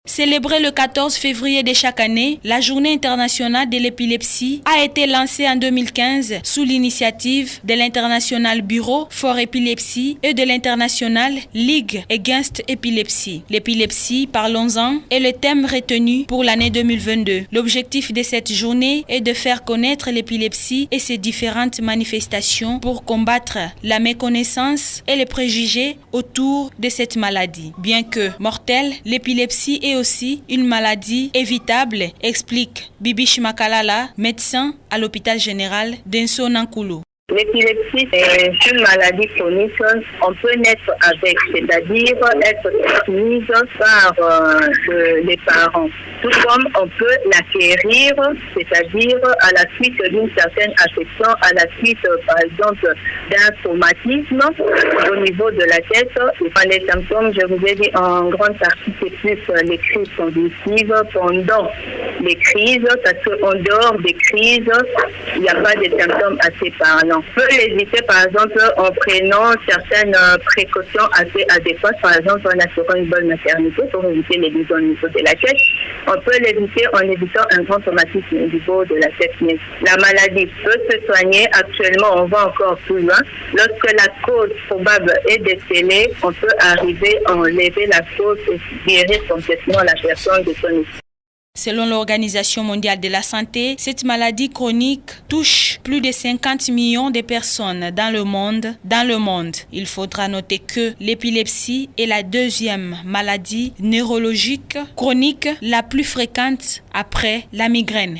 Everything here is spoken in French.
Célébrée le 14 février de chaque année, la Journée internationale de l'épilepsie a été lancée en 2015 sous l'initiative de l'International Bureau for Epilepsy et de l'International League Against Epilepsy. L'épilepsie, parlons-en, est le thème retenu pour l'année 2022. L'objectif de cette journée est de faire connaître l'épilepsie et ses différentes manifestations pour combattre la méconnaissance et les préjugés autour de cette maladie. Bien que mortelle, l'épilepsie est aussi une maladie évitable, explique Bibish Makalala, médecin à l'hôpital général d'Enso Nankulu. L'épilepsie est une maladie chronique. On peut naître avec, c'est-à-dire être transmise par les parents. Tout comme on peut l'acquérir, c'est-à-dire à la suite d'une certaine affection, à la suite, par exemple, d'un traumatisme au niveau de la tête. Et les symptômes, je vous ai dit, en grande partie, c'est plus les crises convulsives pendant les crises, parce qu'en dehors des crises, il n'y a pas de symptômes assez parlants. On peut l'éviter, par exemple, en prenant certaines précautions assez adéquates, par exemple en assurant une bonne maternité pour éviter les lésions au niveau de la tête. On peut l'éviter en évitant un grand traumatisme au niveau de la tête. Mais la maladie peut se soigner. Actuellement, on va encore plus loin. Lorsque la cause probable est décelée, on peut arriver à enlever la cause et guérir complètement la personne de son histoire. Selon l'Organisation mondiale de la santé, cette maladie chronique touche plus de 50 millions de personnes dans le monde. Il faudra noter que l'épilepsie est la deuxième maladie neurologique chronique la plus fréquente après la migraine.